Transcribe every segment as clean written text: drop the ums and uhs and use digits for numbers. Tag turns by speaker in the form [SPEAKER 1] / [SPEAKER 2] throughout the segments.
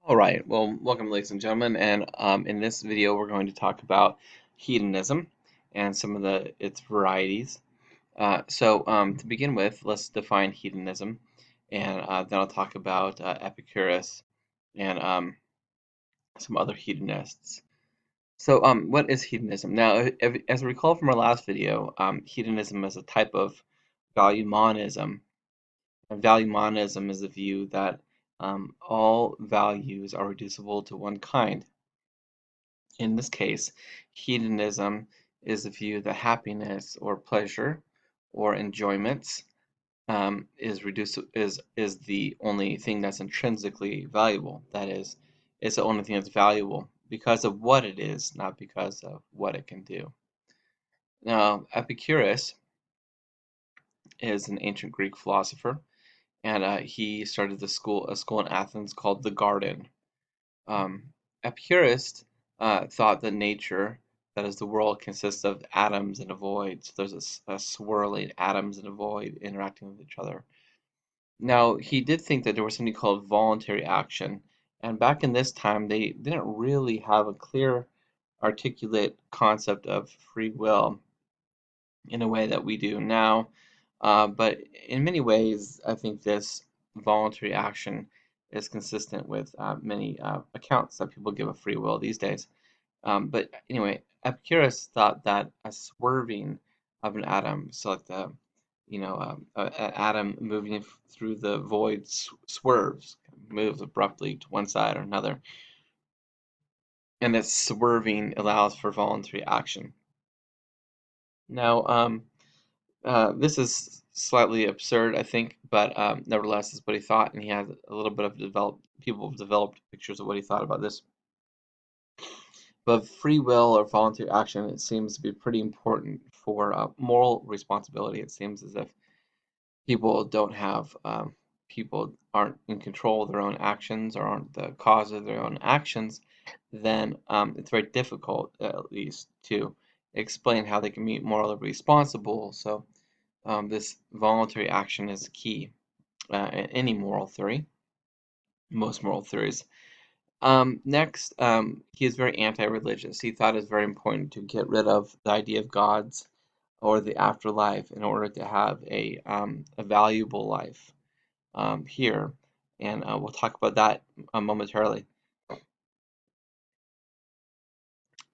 [SPEAKER 1] All right, well, welcome, ladies and gentlemen, and in this video, we're going to talk about hedonism and some of its varieties. To begin with, let's define hedonism, and then I'll talk about Epicurus and some other hedonists. What is hedonism? Now, as I recall from our last video, hedonism is a type of value monism. And value monism is the view that all values are reducible to one kind. In this case, hedonism is the view that happiness or pleasure or enjoyment is the only thing that's intrinsically valuable. That is, it's the only thing that's valuable because of what it is, not because of what it can do. Now, Epicurus is an ancient Greek philosopher, and he started a school in Athens called the Garden. Um, Epicurus thought that nature, that is, the world, consists of atoms and a void. So there's a swirling atoms and a void interacting with each other. Now, he did think that there was something called voluntary action. And back in this time, they didn't really have a clear, articulate concept of free will in a way that we do now. But in many ways, I think this voluntary action is consistent with many accounts that people give of free will these days. But anyway, Epicurus thought that a swerving of an atom, so like an atom moving through the void swerves, moves abruptly to one side or another, and that swerving allows for voluntary action. Now, this is slightly absurd, I think, but nevertheless, is what he thought, and he has a little bit of people have developed pictures of what he thought about this. But free will or voluntary action, it seems to be pretty important for moral responsibility. It seems as if people don't have, people aren't in control of their own actions or aren't the cause of their own actions, then it's very difficult, at least, to explain how they can be morally responsible. So this voluntary action is key in any moral theory, most moral theories. Next, he is very anti-religious. He thought it was very important to get rid of the idea of gods or the afterlife in order to have a valuable life here. And we'll talk about that momentarily.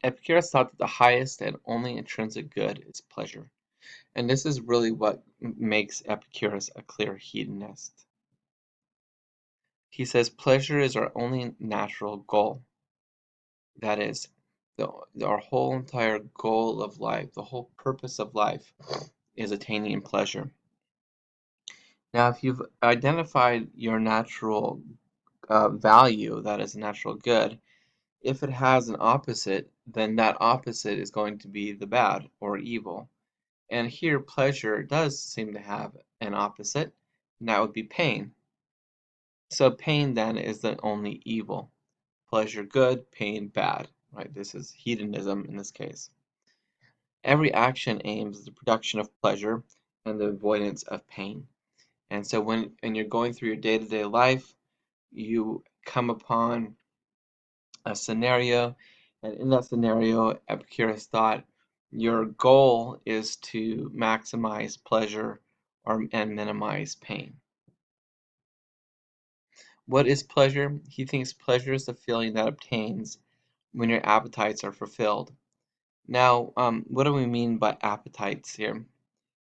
[SPEAKER 1] Epicurus thought that the highest and only intrinsic good is pleasure. And this is really what makes Epicurus a clear hedonist. He says pleasure is our only natural goal. That is, our whole entire goal of life, the whole purpose of life is attaining pleasure. Now, if you've identified your natural value, that is a natural good, if it has an opposite, then that opposite is going to be the bad or evil. And here, pleasure does seem to have an opposite, and that would be pain. So pain then is the only evil. Pleasure good, pain bad, right? This is hedonism in this case. Every action aims at the production of pleasure and the avoidance of pain. And so when you're going through your day-to-day life, you come upon a scenario, and in that scenario, Epicurus thought your goal is to maximize pleasure and minimize pain. What is pleasure? He thinks pleasure is the feeling that obtains when your appetites are fulfilled. Now, what do we mean by appetites here?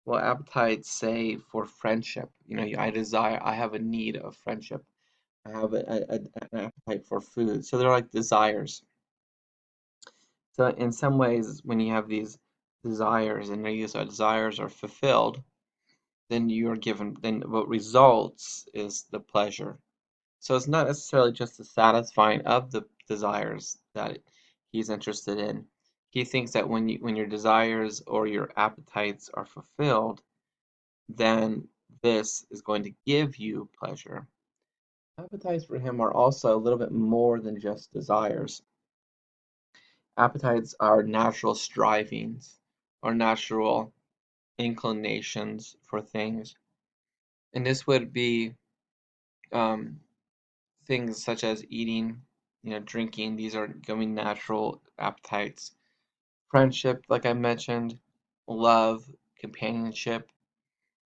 [SPEAKER 1] Well, appetites say for friendship. I have a need of friendship. I have an appetite for food. So they're like desires. So in some ways, when you have these desires and these desires are fulfilled, then what results is the pleasure. So it's not necessarily just the satisfying of the desires that he's interested in. He thinks that when your desires or your appetites are fulfilled, then this is going to give you pleasure. Appetites for him are also a little bit more than just desires. Appetites are natural strivings or natural inclinations for things. And this would be um, things such as eating, drinking, these are going to be natural appetites. Friendship, like I mentioned, love, companionship,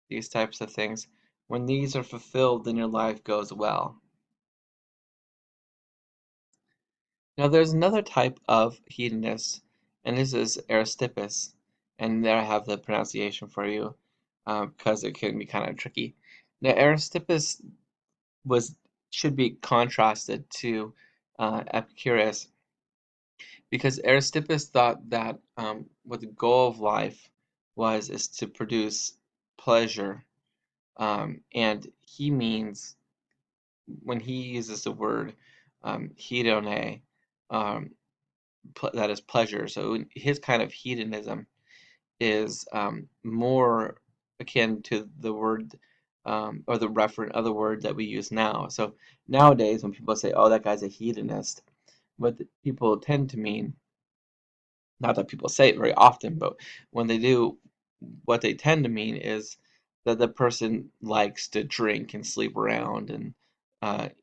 [SPEAKER 1] these types of things. When these are fulfilled, then your life goes well. Now, there's another type of hedonist, and this is Aristippus. And there I have the pronunciation for you because it can be kind of tricky. Now, Aristippus was should be contrasted to Epicurus because Aristippus thought that what the goal of life was is to produce pleasure, and he means when he uses the word hedone, um, that is pleasure. So his kind of hedonism is more akin to the word or the referent other word that we use now. So nowadays, when people say, "Oh, that guy's a hedonist," what people tend to mean, not that people say it very often, but when they do, what they tend to mean is that the person likes to drink and sleep around and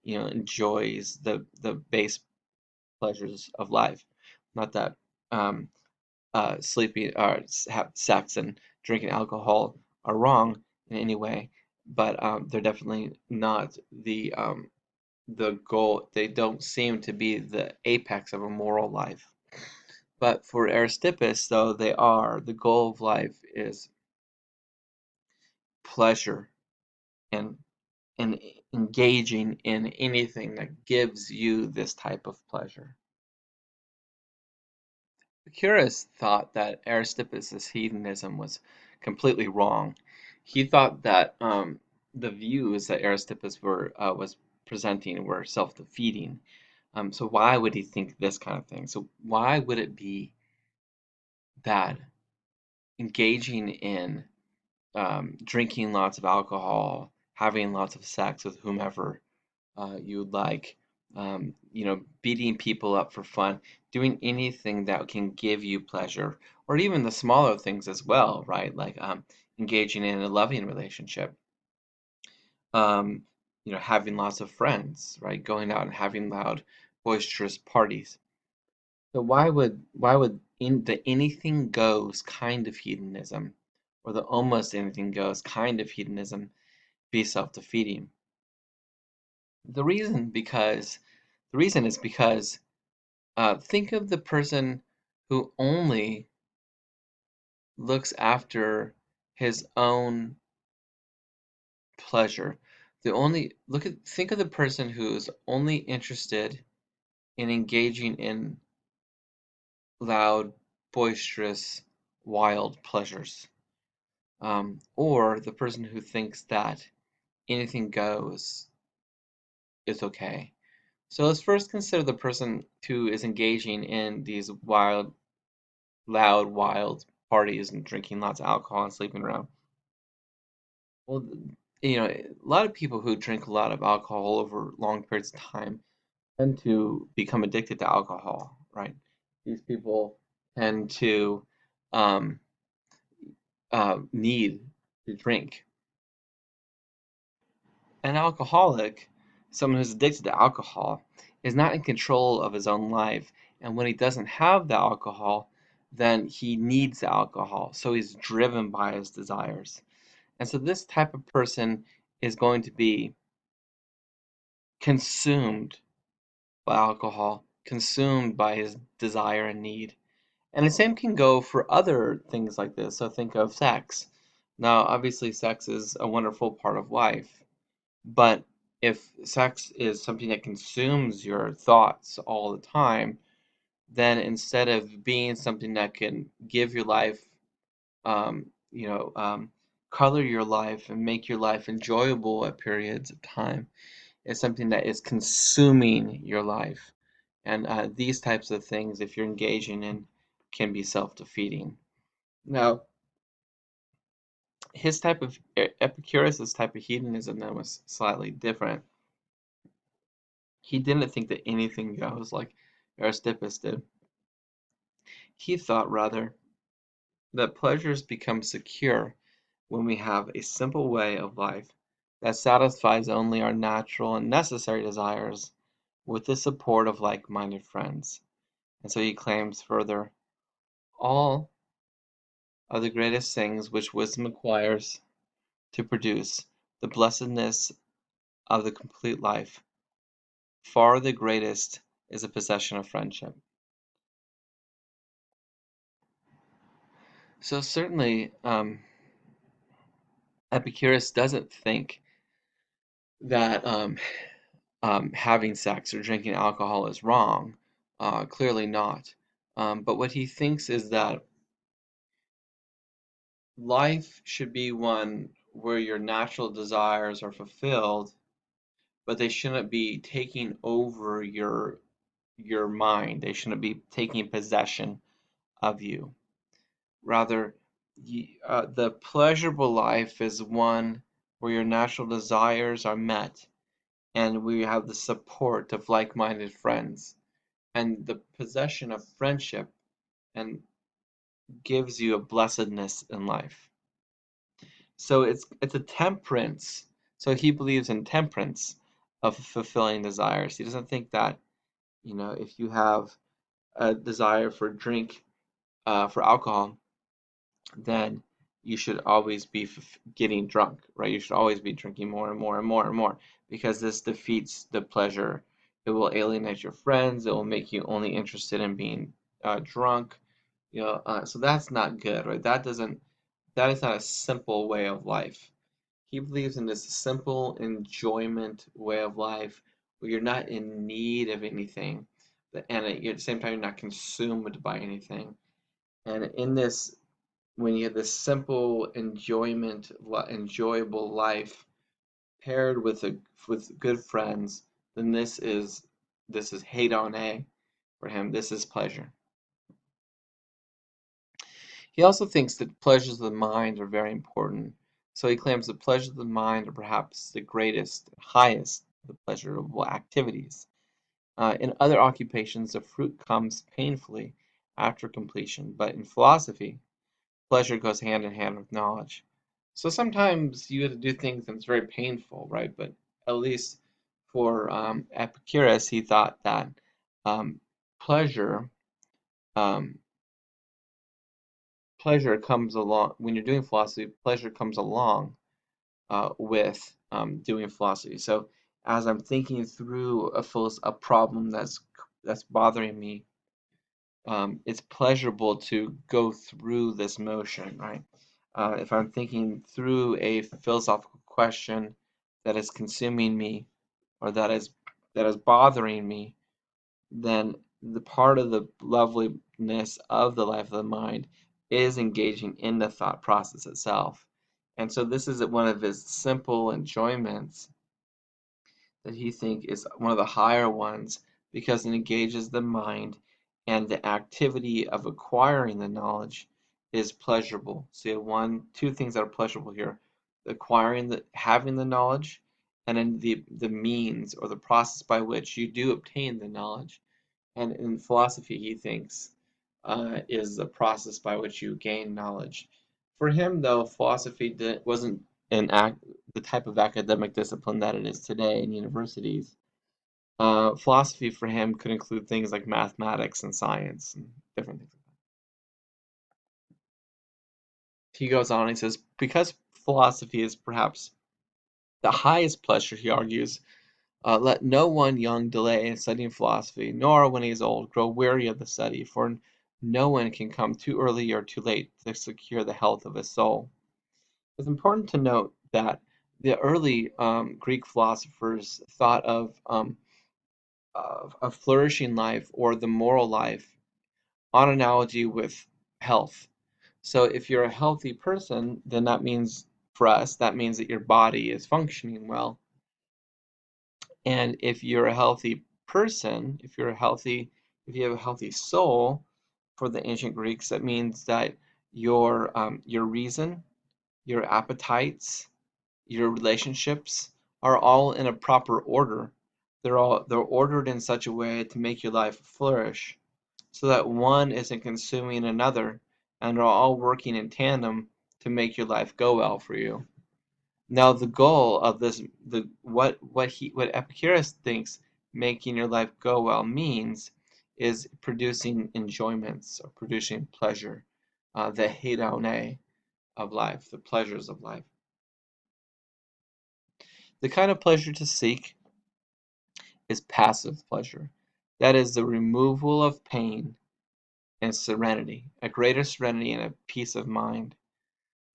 [SPEAKER 1] enjoys the base pleasures of life. Not that um, sleeping or have sex and drinking alcohol are wrong in any way, but they're definitely not the goal. They don't seem to be the apex of a moral life. But for Aristippus, though, they are. The goal of life is pleasure and and engaging in anything that gives you this type of pleasure. Epicurus thought that Aristippus's hedonism was completely wrong. He thought that the views that Aristippus was presenting were self-defeating. So why would he think this kind of thing? So why would it be that engaging in drinking lots of alcohol, having lots of sex with whomever you would like, beating people up for fun, doing anything that can give you pleasure, or even the smaller things as well, right? Like engaging in a loving relationship, um, having lots of friends, right? Going out and having loud, boisterous parties. So why would the anything goes kind of hedonism, or the almost anything goes kind of hedonism be self-defeating? The reason is because think of the person who only looks after his own pleasure. Think of the person who's only interested in engaging in loud, boisterous, wild pleasures. Or the person who thinks that anything goes is okay. So let's first consider the person who is engaging in these loud, wild parties and drinking lots of alcohol and sleeping around. Well, a lot of people who drink a lot of alcohol over long periods of time tend to become addicted to alcohol, right? These people tend to um, need to drink. An alcoholic, someone who's addicted to alcohol, is not in control of his own life. And when he doesn't have the alcohol, then he needs the alcohol. So he's driven by his desires. And so this type of person is going to be consumed by alcohol, consumed by his desire and need. And the same can go for other things like this. So think of sex. Now, obviously, sex is a wonderful part of life. But if sex is something that consumes your thoughts all the time, then instead of being something that can give your life, um, you know, um, color your life and make your life enjoyable at periods of time, it's something that is consuming your life. And these types of things, if you're engaging in, can be self-defeating. Now, his type of Epicurus's type of hedonism then was slightly different. He didn't think that anything goes like Aristippus did. He thought rather that pleasures become secure when we have a simple way of life that satisfies only our natural and necessary desires with the support of like-minded friends. And so he claims further, all of the greatest things which wisdom acquires to produce the blessedness of the complete life, far the greatest is a possession of friendship. So certainly, Epicurus doesn't think that having sex or drinking alcohol is wrong. Clearly not. But what he thinks is that life should be one where your natural desires are fulfilled, but they shouldn't be taking over your mind. They shouldn't be taking possession of you. Rather, the pleasurable life is one where your natural desires are met and we have the support of like-minded friends and the possession of friendship and gives you a blessedness in life. So it's a temperance. So he believes in temperance of fulfilling desires. He doesn't think that, if you have a desire for drink, for alcohol, then you should always be getting drunk, right? You should always be drinking more and more and more and more because this defeats the pleasure. It will alienate your friends. It will make you only interested in being drunk. So that's not good, right? That is not a simple way of life. He believes in this simple enjoyment way of life where you're not in need of anything, and at the same time you're not consumed by anything. And in this, when you have this simple enjoyable life paired with good friends, then this is hedone for him. This is pleasure. He also thinks that pleasures of the mind are very important. So he claims that pleasures of the mind are perhaps the greatest, highest of the pleasurable activities. In other occupations, the fruit comes painfully after completion, but in philosophy, pleasure goes hand in hand with knowledge. So sometimes you have to do things and it's very painful, right? But at least for Epicurus, he thought that um, pleasure um, pleasure comes along when you're doing philosophy. Pleasure comes along with doing philosophy. So as I'm thinking through a problem that's bothering me, it's pleasurable to go through this motion, right? If I'm thinking through a philosophical question that is consuming me or that is bothering me, then the part of the loveliness of the life of the mind is engaging in the thought process itself. And so this is one of his simple enjoyments that he think is one of the higher ones because it engages the mind and the activity of acquiring the knowledge is pleasurable. So you have two things that are pleasurable here: having the knowledge, and then the means or the process by which you do obtain the knowledge. And in philosophy, he thinks is the process by which you gain knowledge. For him, though, philosophy wasn't the type of academic discipline that it is today in universities. Philosophy for him could include things like mathematics and science and different things. He goes on, he says, because philosophy is perhaps the highest pleasure, he argues, let no one young delay in studying philosophy, nor when he is old grow weary of the study, for no one can come too early or too late to secure the health of his soul. It's important to note that the early Greek philosophers thought of a flourishing life or the moral life on analogy with health. So if you're a healthy person, then that means for us, that means that your body is functioning well. And if you're a healthy person, if you have a healthy soul, for the ancient Greeks, that means that your reason, your appetites, your relationships are all in a proper order. They're ordered in such a way to make your life flourish, so that one isn't consuming another, and are all working in tandem to make your life go well for you. Now the goal of this, what Epicurus thinks making your life go well means is producing enjoyments or producing pleasure, the hedone of life, the pleasures of life. The kind of pleasure to seek is passive pleasure. That is the removal of pain and serenity, a greater serenity and a peace of mind.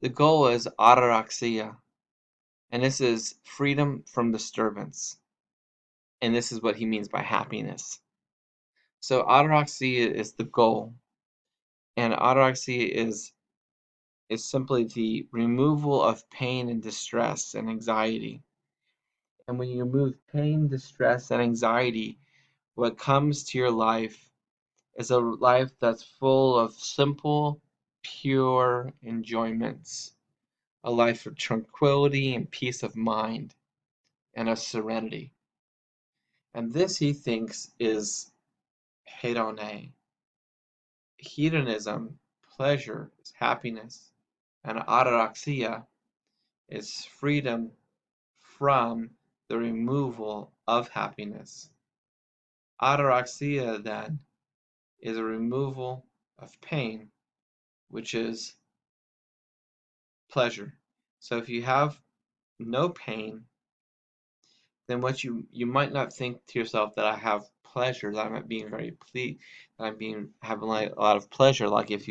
[SPEAKER 1] The goal is ataraxia, and this is freedom from disturbance. And this is what he means by happiness. So ataraxia is the goal, and ataraxia is simply the removal of pain and distress and anxiety. And when you remove pain, distress, and anxiety, what comes to your life is a life that's full of simple, pure enjoyments, a life of tranquility and peace of mind and of serenity. And this, he thinks, is hedone. Hedonism, pleasure, is happiness, and ataraxia is freedom from the removal of happiness. Ataraxia, then, is a removal of pain, which is pleasure. So if you have no pain, then what you might not think to yourself that I have pleasure, that I'm being very pleased, that I'm being having like a lot of pleasure, like if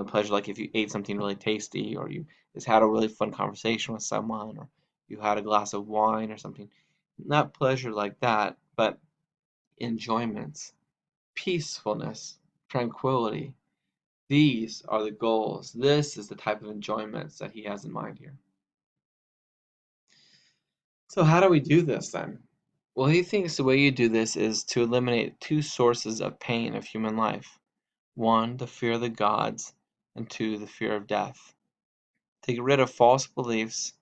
[SPEAKER 1] pleasure like if you ate something really tasty, or you just had a really fun conversation with someone, or you had a glass of wine or something. Not pleasure like that, but enjoyments, peacefulness, tranquility. These are the goals. This is the type of enjoyments that he has in mind here. So how do we do this then? Well, he thinks the way you do this is to eliminate two sources of pain of human life. One, the fear of the gods, and two, the fear of death. To get rid of false beliefs,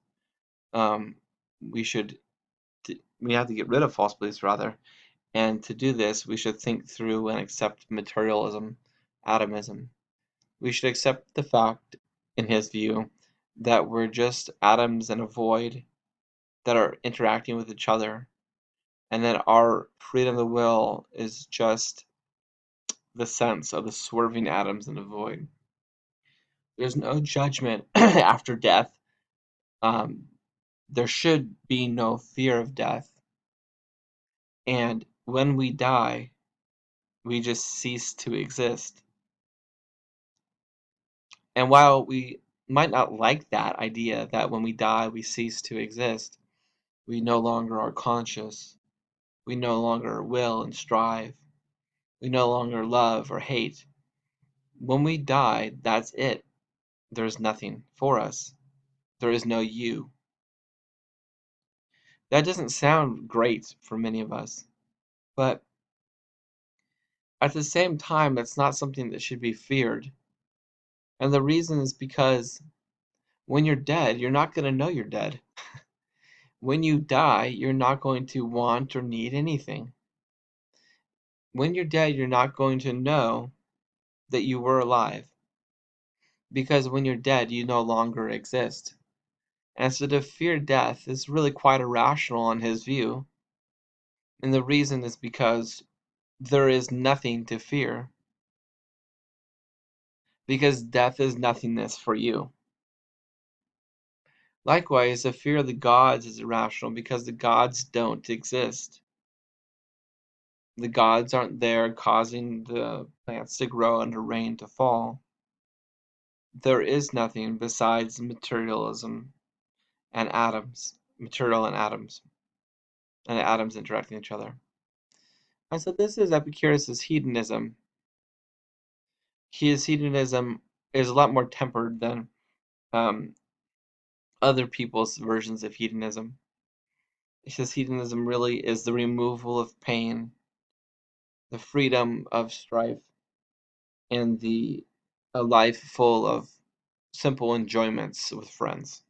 [SPEAKER 1] um, we should we have to get rid of false beliefs rather, and to do this, we should think through and accept materialism, atomism. We should accept the fact, in his view, that we're just atoms in a void that are interacting with each other, and that our freedom of the will is just the sense of the swerving atoms in the void. There's no judgment after death. Um, there should be no fear of death. And when we die, we just cease to exist. And while we might not like that idea that when we die we cease to exist, we no longer are conscious, we no longer will and strive, we no longer love or hate. When we die, that's it. There's nothing for us. There is no you. That doesn't sound great for many of us, but at the same time, it's not something that should be feared. And the reason is because when you're dead, you're not going to know you're dead. When you die, you're not going to want or need anything. When you're dead, you're not going to know that you were alive. Because when you're dead, you no longer exist. And so to fear death is really quite irrational in his view. And the reason is because there is nothing to fear. Because death is nothingness for you. Likewise, the fear of the gods is irrational because the gods don't exist. The gods aren't there causing the plants to grow and the rain to fall. There is nothing besides materialism and atoms, material and atoms interacting with each other. And so this is Epicurus' hedonism. His hedonism is a lot more tempered than um, other people's versions of hedonism. His hedonism really is the removal of pain, the freedom of strife, and a life full of simple enjoyments with friends.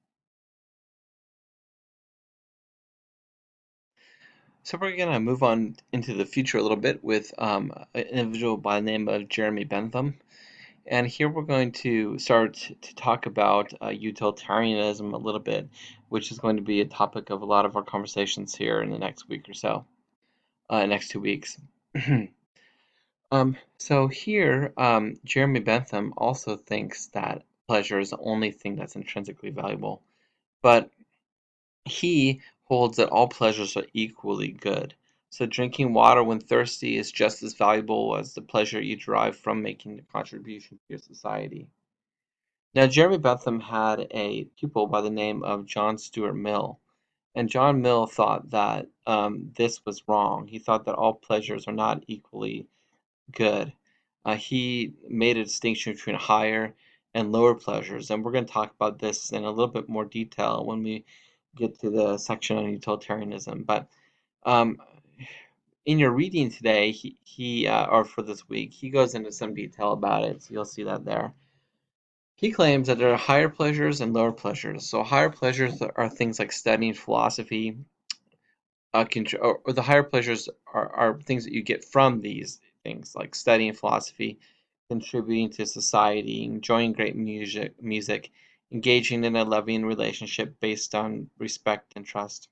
[SPEAKER 1] So we're gonna move on into the future a little bit with an individual by the name of Jeremy Bentham. And here we're going to start to talk about utilitarianism a little bit, which is going to be a topic of a lot of our conversations here in the next week or so, next 2 weeks. So here, Jeremy Bentham also thinks that pleasure is the only thing that's intrinsically valuable, but he holds that all pleasures are equally good. So drinking water when thirsty is just as valuable as the pleasure you derive from making a contribution to your society. Now, Jeremy Bentham had a pupil by the name of John Stuart Mill, and John Mill thought that this was wrong. He thought that all pleasures are not equally good. He made a distinction between higher and lower pleasures, and we're going to talk about this in a little bit more detail when we get to the section on utilitarianism. But um, in your reading today, or for this week, he goes into some detail about it, so you'll see that there. He claims that there are higher pleasures and lower pleasures. So higher pleasures are things like studying philosophy, or the higher pleasures are things that you get from these things, like studying philosophy, contributing to society, enjoying great music, engaging in a loving relationship based on respect and trust.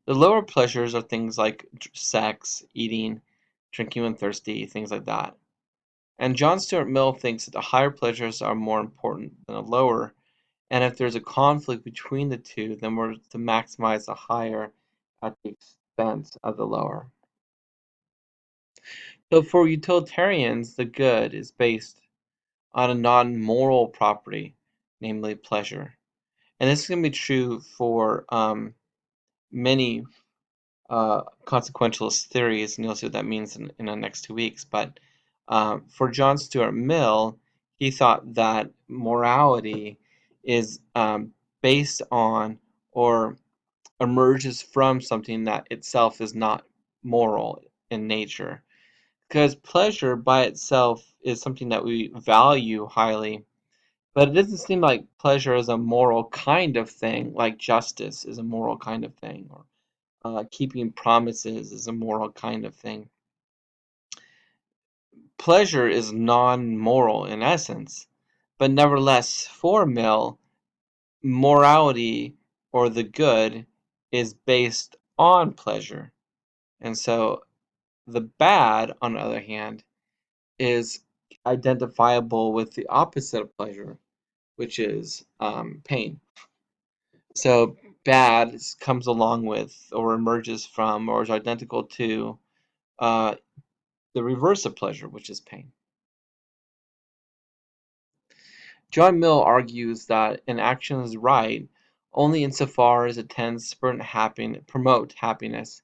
[SPEAKER 1] The lower pleasures are things like sex, eating, drinking when thirsty, things like that. And John Stuart Mill thinks that the higher pleasures are more important than the lower, and if there's a conflict between the two, then we're to maximize the higher at the expense of the lower. So for utilitarians, the good is based on a non-moral property, namely pleasure. And this is going to be true for many consequentialist theories, and you'll see what that means in the next 2 weeks. But for John Stuart Mill, he thought that morality is based on or emerges from something that itself is not moral in nature. Because pleasure by itself is something that we value highly, but it doesn't seem like pleasure is a moral kind of thing, like justice is a moral kind of thing, or keeping promises is a moral kind of thing. Pleasure is non-moral in essence, but nevertheless, for Mill, morality or the good is based on pleasure. And so the bad, on the other hand, is identifiable with the opposite of pleasure, which is pain. So bad comes along with, or emerges from, or is identical to uh, the reverse of pleasure, which is pain. John Mill argues that an action is right only insofar as it tends to promote happiness,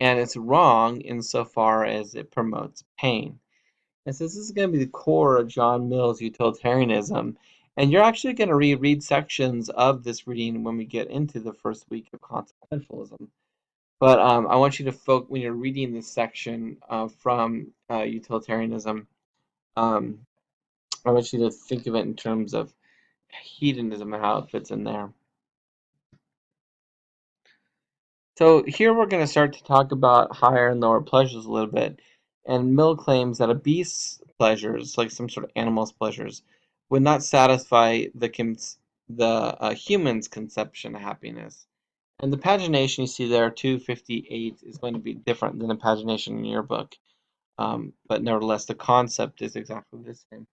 [SPEAKER 1] and it's wrong insofar as it promotes pain. And so this is going to be the core of John Mill's utilitarianism. And you're actually going to reread sections of this reading when we get into the first week of consequentialism. But I want you to focus when you're reading this section from utilitarianism. Um, I want you to think of it in terms of hedonism and how it fits in there. So here we're going to start to talk about higher and lower pleasures a little bit. And Mill claims that a beast's pleasures, like some sort of animal's pleasures, would not satisfy the human's conception of happiness. And the pagination you see there, 258, is going to be different than the pagination in your book. But nevertheless, the concept is exactly the same.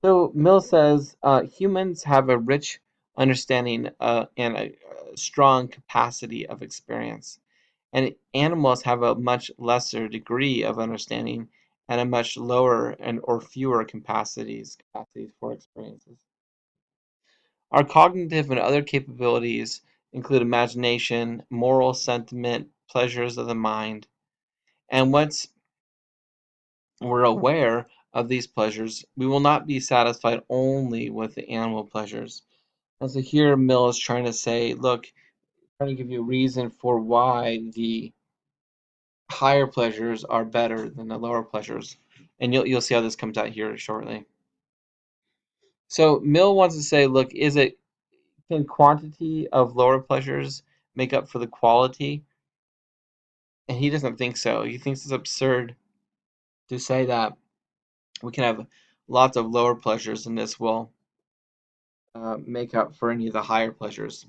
[SPEAKER 1] So Mill says humans have a rich understanding and a strong capacity of experience, and animals have a much lesser degree of understanding and a much lower and or fewer capacities for experiences. Our cognitive and other capabilities include imagination, moral sentiment, pleasures of the mind, and once we're aware of these pleasures, we will not be satisfied only with the animal pleasures. And so here Mill is trying to say, look, trying to give you a reason for why the higher pleasures are better than the lower pleasures. And you'll see how this comes out here shortly. So Mill wants to say, look, can quantity of lower pleasures make up for the quality? And he doesn't think so. He thinks it's absurd to say that We can have lots of lower pleasures, and this will make up for any of the higher pleasures.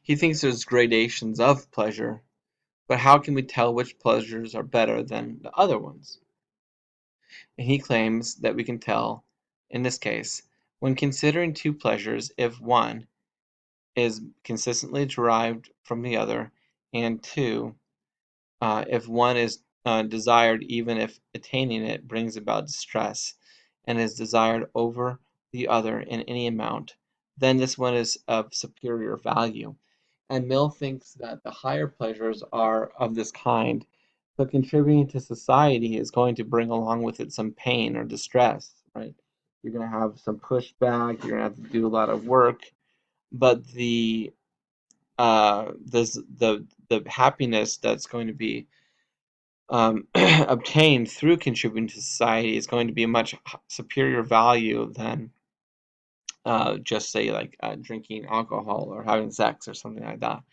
[SPEAKER 1] He thinks there's gradations of pleasure, but how can we tell which pleasures are better than the other ones? And he claims that we can tell, in this case, when considering two pleasures, if one is consistently derived from the other, and two, if one is desired even if attaining it brings about distress, and is desired over the other in any amount, then this one is of superior value. And Mill thinks that the higher pleasures are of this kind, but contributing to society is going to bring along with it some pain or distress, right? You're going to have some pushback, you're going to have to do a lot of work, but the happiness that's going to be obtained through contributing to society is going to be a much superior value than just say like drinking alcohol or having sex or something like that.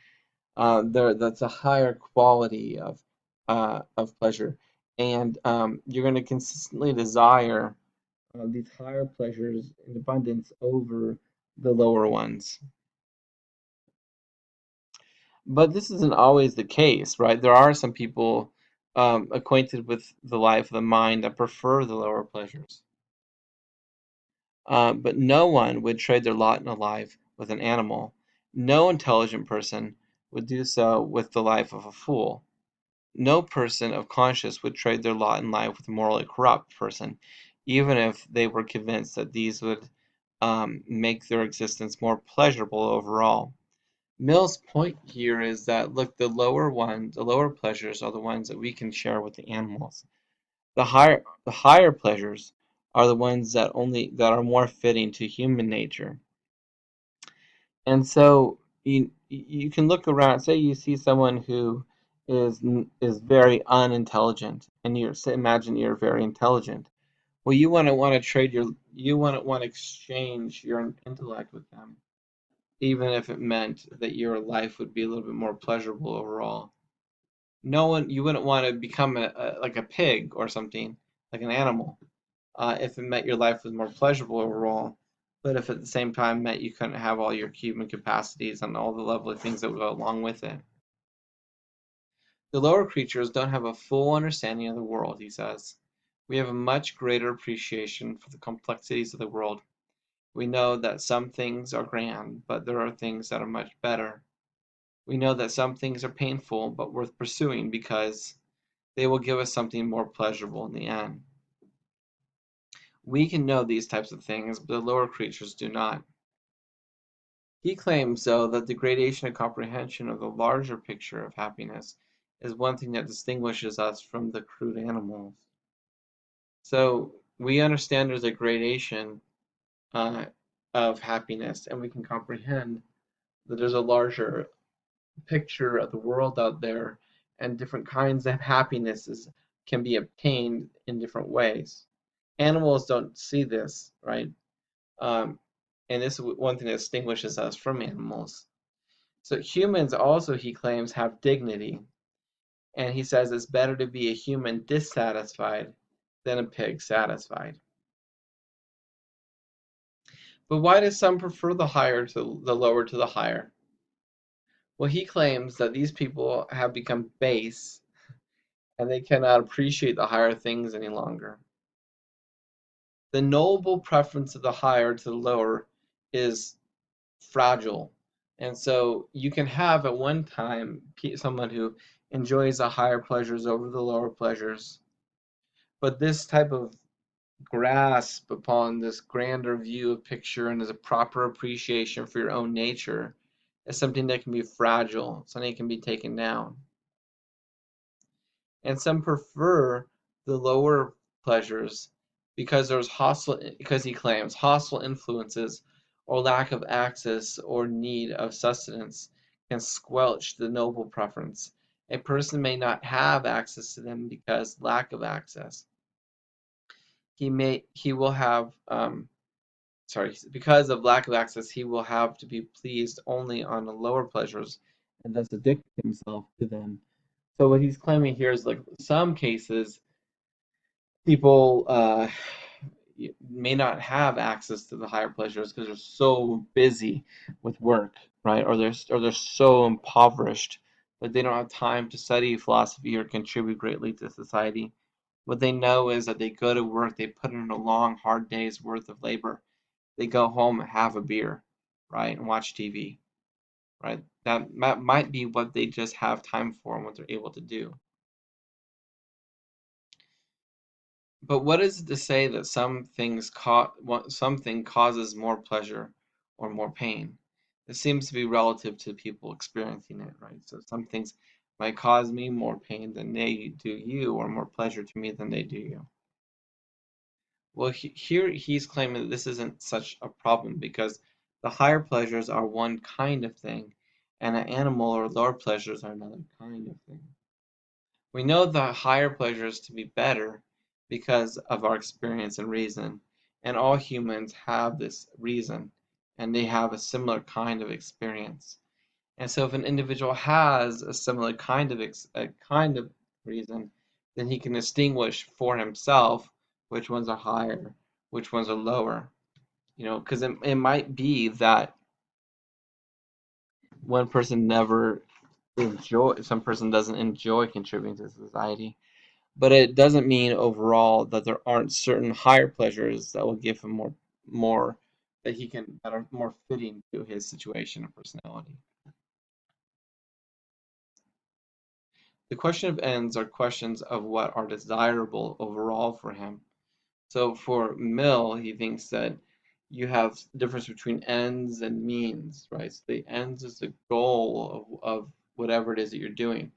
[SPEAKER 1] That's a higher quality of pleasure, and you're going to consistently desire these higher pleasures in abundance over the lower ones. But this isn't always the case, right? There are some people acquainted with the life of the mind that prefer the lower pleasures. But no one would trade their lot in a life with an animal. No intelligent person would do so with the life of a fool. No person of conscience would trade their lot in life with a morally corrupt person, even if they were convinced that these would make their existence more pleasurable overall. Mill's point here is that look, the lower pleasures are the ones that we can share with the animals. The higher pleasures are the ones that are more fitting to human nature. And so you can look around, say you see someone who is very unintelligent, and imagine you're very intelligent. Well, you want to exchange your intellect with them, even if it meant that your life would be a little bit more pleasurable overall. No one, you wouldn't want to become like a pig or something, like an animal, if it meant your life was more pleasurable overall. But if at the same time meant you couldn't have all your human capacities and all the lovely things that would go along with it. The lower creatures don't have a full understanding of the world, he says. We have a much greater appreciation for the complexities of the world. We know that some things are grand, but there are things that are much better. We know that some things are painful, but worth pursuing because they will give us something more pleasurable in the end. We can know these types of things, but the lower creatures do not. He claims, though, that the gradation and comprehension of the larger picture of happiness is one thing that distinguishes us from the crude animals. So we understand there's a gradation uh, of happiness, and we can comprehend that there's a larger picture of the world out there, and different kinds of happinesses can be obtained in different ways. Animals don't see this, right? Um, and this is one thing that distinguishes us from animals. So humans also, he claims, have dignity, and he says it's better to be a human dissatisfied than a pig satisfied. But why do some prefer the higher to the lower to the higher? Well, he claims that these people have become base and they cannot appreciate the higher things any longer. The noble preference of the higher to the lower is fragile. And so you can have at one time someone who enjoys the higher pleasures over the lower pleasures, but this type of grasp upon this grander view of picture and as a proper appreciation for your own nature is something that can be fragile, something that can be taken down. And some prefer the lower pleasures because he claims hostile influences or lack of access or need of sustenance can squelch the noble preference. A person may not have access to them because lack of access. He will have because of lack of access, he will have to be pleased only on the lower pleasures and thus addict himself to them. So what he's claiming here is like some cases People may not have access to the higher pleasures because they're so busy with work, right? Or they're so impoverished that they don't have time to study philosophy or contribute greatly to society. What they know is that they go to work, they put in a long, hard day's worth of labor. They go home and have a beer, right, and watch TV, right? That might be what they just have time for and what they're able to do. But what is it to say that something causes more pleasure or more pain? It seems to be relative to people experiencing it, right? So some things might cause me more pain than they do you, or more pleasure to me than they do you. Well, here he's claiming that this isn't such a problem because the higher pleasures are one kind of thing, and an animal or lower pleasures are another kind of thing. We know the higher pleasures to be better because of our experience and reason, and all humans have this reason, and they have a similar kind of experience. And so, if an individual has a similar kind of reason, then he can distinguish for himself which ones are higher, which ones are lower. Because it might be that one person never some person doesn't enjoy contributing to society. But it doesn't mean overall that there aren't certain higher pleasures that will give him more that are more fitting to his situation and personality. The question of ends are questions of what are desirable overall for him. So for Mill, he thinks that you have difference between ends and means, right? So the ends is the goal of whatever it is that you're doing.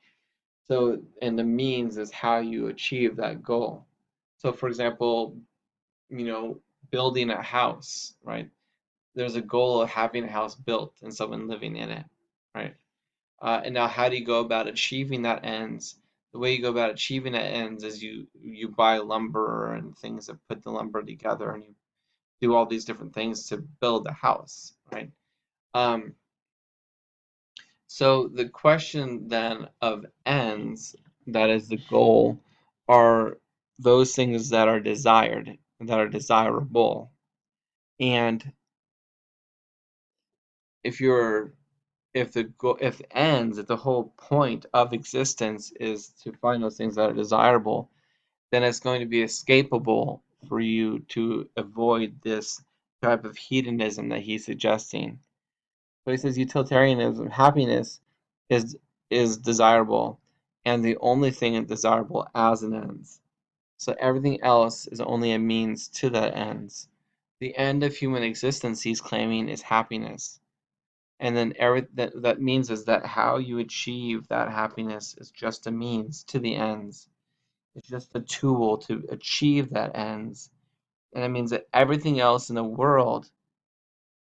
[SPEAKER 1] So, and the means is how you achieve that goal. So, for example, you know, building a house, right? There's a goal of having a house built and someone living in it, right? And now, how do you go about achieving that ends? The way you go about achieving that ends is you buy lumber and things that put the lumber together, and you do all these different things to build a house, right? Um, so the question then of ends, that is the goal, are those things that are desired, that are desirable. And if you're if ends, if the whole point of existence is to find those things that are desirable, then it's going to be escapable for you to avoid this type of hedonism that he's suggesting. So he says utilitarianism, happiness is is desirable, and the only thing is desirable as an ends. So everything else is only a means to that ends. The end of human existence, he's claiming, is happiness. And then that means is that how you achieve that happiness is just a means to the ends. It's just a tool to achieve that ends. And it means that everything else in the world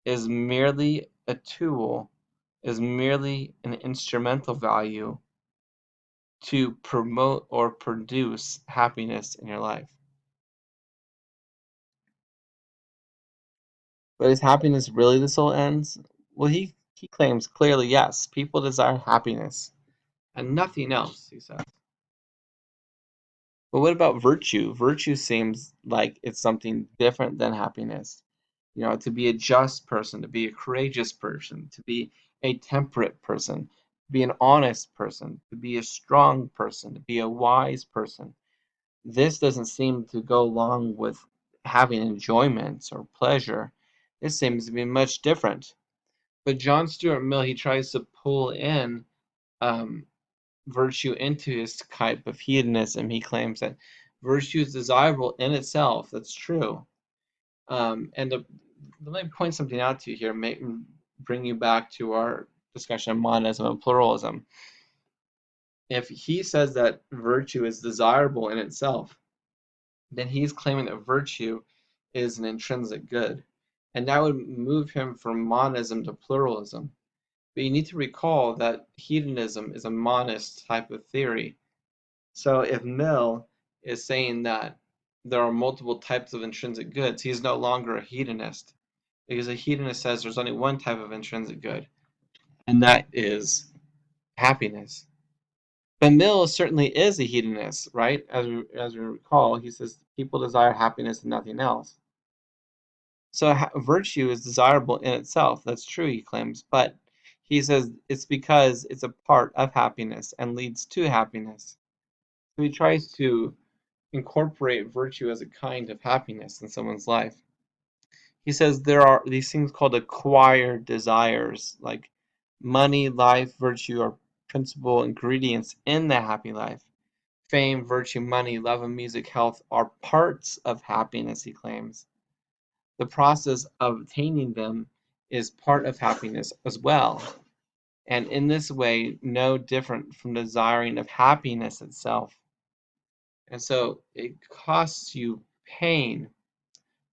[SPEAKER 1] is merely a tool, is merely an instrumental value to promote or produce happiness in your life. But is happiness really the sole ends? Well, he claims clearly yes. People desire happiness and nothing else, he says. But what about virtue? Virtue seems like it's something different than happiness. To be a just person, to be a courageous person, to be a temperate person, to be an honest person, to be a strong person, to be a wise person. This doesn't seem to go along with having enjoyments or pleasure. This seems to be much different. But John Stuart Mill, he tries to pull in um, virtue into his type of hedonism. He claims that virtue is desirable in itself. That's true. Let me point something out to you here, bring you back to our discussion of monism and pluralism. If he says that virtue is desirable in itself, then he's claiming that virtue is an intrinsic good. And that would move him from monism to pluralism. But you need to recall that hedonism is a monist type of theory. So if Mill is saying that there are multiple types of intrinsic goods, he's no longer a hedonist. Because a hedonist says there's only one type of intrinsic good, and that is happiness. But Mill certainly is a hedonist, right? As we recall, he says people desire happiness and nothing else. So virtue is desirable in itself. That's true, he claims. But he says it's because it's a part of happiness and leads to happiness. So he tries to incorporate virtue as a kind of happiness in someone's life. He says there are these things called acquired desires, like money, life, virtue are principal ingredients in the happy life. Fame, virtue, money, love, and music, health are parts of happiness, he claims. The process of attaining them is part of happiness as well. And in this way, no different from desiring of happiness itself. And so it costs you pain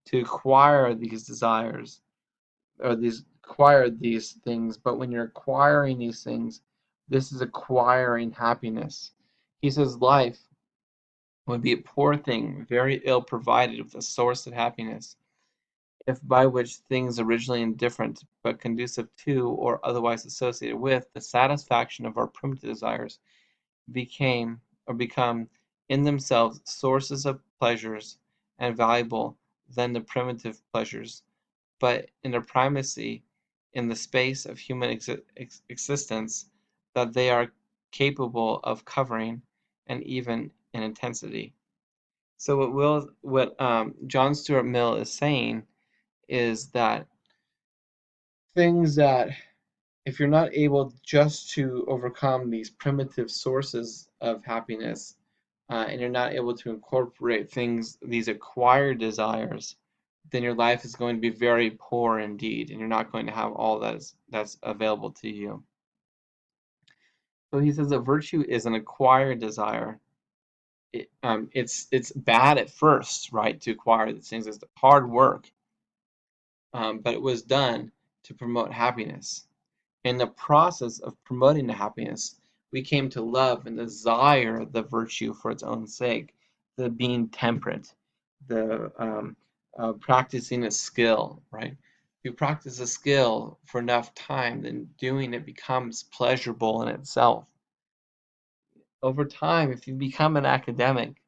[SPEAKER 1] to acquire these desires or acquire these things, but when you're acquiring these things, this is acquiring happiness. He says life would be a poor thing, very ill provided with a source of happiness, if by which things originally indifferent but conducive to or otherwise associated with the satisfaction of our primitive desires became or become in themselves sources of pleasures and valuable than the primitive pleasures, but in a primacy in the space of human existence that they are capable of covering and even in intensity. So what John Stuart Mill is saying is that things that if you're not able just to overcome these primitive sources of happiness, and you're not able to incorporate things, these acquired desires, then your life is going to be very poor indeed, and you're not going to have all that's available to you. So he says that virtue is an acquired desire. It's bad at first, right, to acquire these things. It's hard work, but it was done to promote happiness. In the process of promoting the happiness, we came to love and desire the virtue for its own sake, the being temperate, the practicing a skill, right? If you practice a skill for enough time, then doing it becomes pleasurable in itself. Over time, if you become an academic,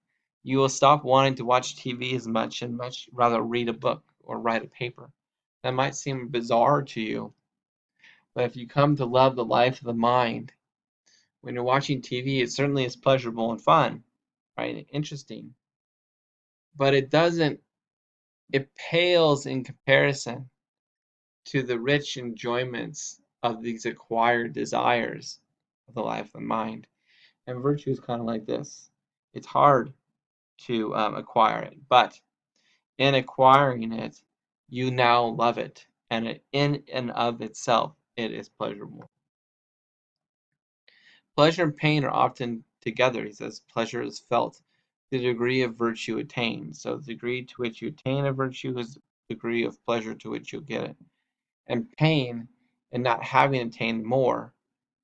[SPEAKER 1] you will stop wanting to watch TV as much and much rather read a book or write a paper. That might seem bizarre to you, but if you come to love the life of the mind, when you're watching TV, it certainly is pleasurable and fun, right? Interesting. But it pales in comparison to the rich enjoyments of these acquired desires of the life of the mind. And virtue is kind of like this. It's hard to acquire it, but in acquiring it, you now love it, and in and of itself, it is pleasurable. Pleasure and pain are often together, he says. Pleasure is felt, the degree of virtue attained. So the degree to which you attain a virtue is the degree of pleasure to which you get it. And pain in not having attained more,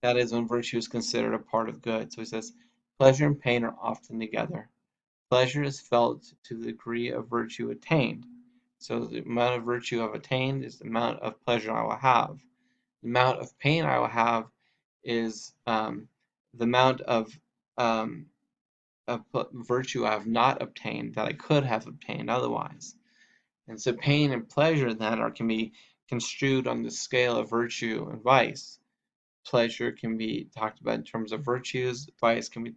[SPEAKER 1] that is when virtue is considered a part of good. So he says, pleasure and pain are often together. Pleasure is felt to the degree of virtue attained. So the amount of virtue I've attained is the amount of pleasure I will have. The amount of pain I will have is the amount um, of virtue I have not obtained that I could have obtained otherwise. And so pain and pleasure then can be construed on the scale of virtue and vice. Pleasure can be talked about in terms of virtues, vice can be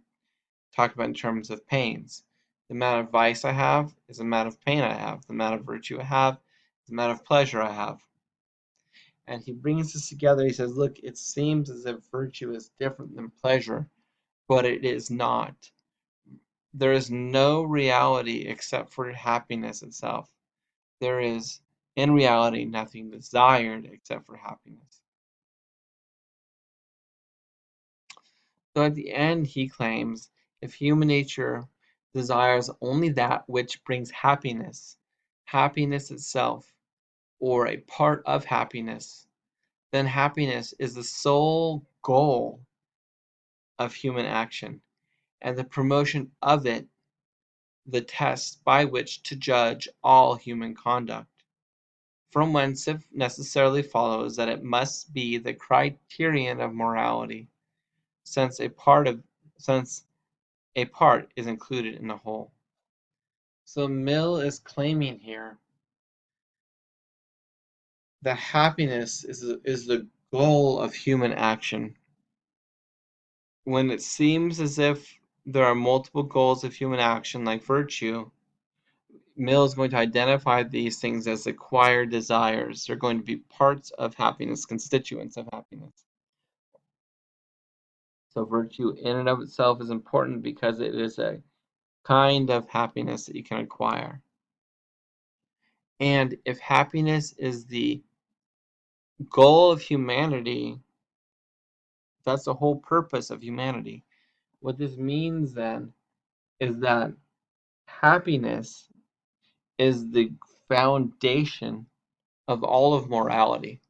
[SPEAKER 1] talked about in terms of pains. The amount of vice I have is the amount of pain I have. The amount of virtue I have is the amount of pleasure I have. And he brings this together. He says, look, it seems as if virtue is different than pleasure, but it is not. There is no reality except for happiness itself. There is, in reality, nothing desired except for happiness. So at the end, he claims, if human nature desires only that which brings happiness, happiness itself, or a part of happiness, then happiness is the sole goal of human action, and the promotion of it the test by which to judge all human conduct. From whence it necessarily follows that it must be the criterion of morality, since a part of since a part is included in the whole. So Mill is claiming here that happiness is the goal of human action. When it seems as if there are multiple goals of human action, like virtue, Mill is going to identify these things as acquired desires. They're going to be parts of happiness, constituents of happiness. So virtue in and of itself is important because it is a kind of happiness that you can acquire. And if happiness is the goal of humanity, that's the whole purpose of humanity. What this means then is that happiness is the foundation of all of morality.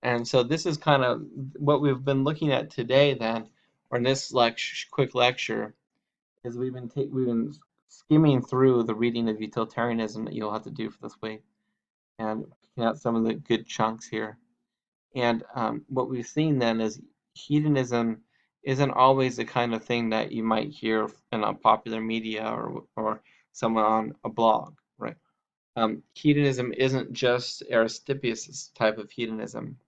[SPEAKER 1] And so this is kind of what we've been looking at today then, or in this quick lecture, is we've been skimming through the reading of utilitarianism that you'll have to do for this week, and picking out some of the good chunks here. And what we've seen then is hedonism isn't always the kind of thing that you might hear in a popular media or someone on a blog, right? Hedonism isn't just Aristippus' type of hedonism.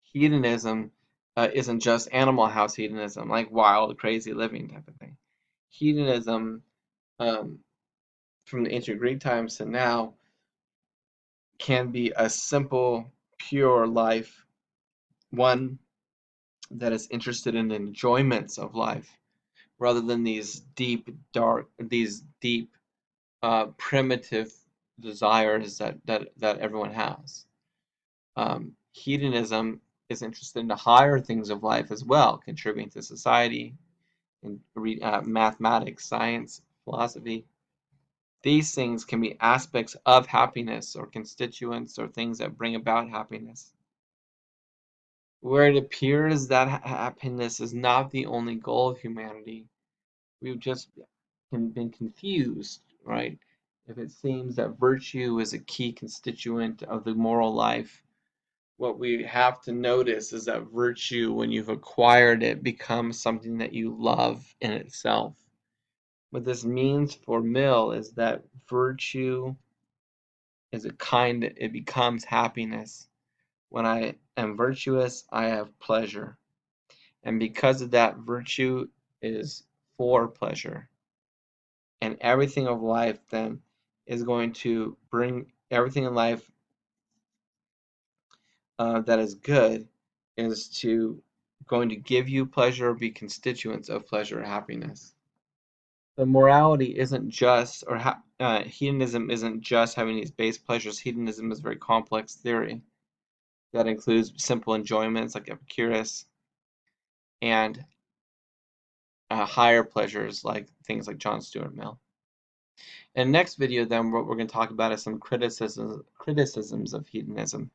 [SPEAKER 1] Hedonism isn't just Animal House hedonism, like wild, crazy living type of thing. Hedonism, um, from the ancient Greek times to now, can be a simple, pure life, one that is interested in enjoyments of life rather than these deep, dark, these deep, primitive desires that everyone has. Hedonism is interested in the higher things of life as well, contributing to society, in mathematics, science, philosophy. These things can be aspects of happiness or constituents or things that bring about happiness. Where it appears that happiness is not the only goal of humanity, we've just been confused, right? If it seems that virtue is a key constituent of the moral life, what we have to notice is that virtue, when you've acquired it, becomes something that you love in itself. What this means for Mill is that virtue is it becomes happiness. When I am virtuous, I have pleasure. And because of that, virtue is for pleasure. And everything of life then is going to bring everything in life that is good is going to give you pleasure or be constituents of pleasure or happiness. The morality isn't just, or hedonism isn't just having these base pleasures. Hedonism is a very complex theory that includes simple enjoyments like Epicurus and higher pleasures like things like John Stuart Mill. In the next video, then, what we're going to talk about is some criticisms of hedonism.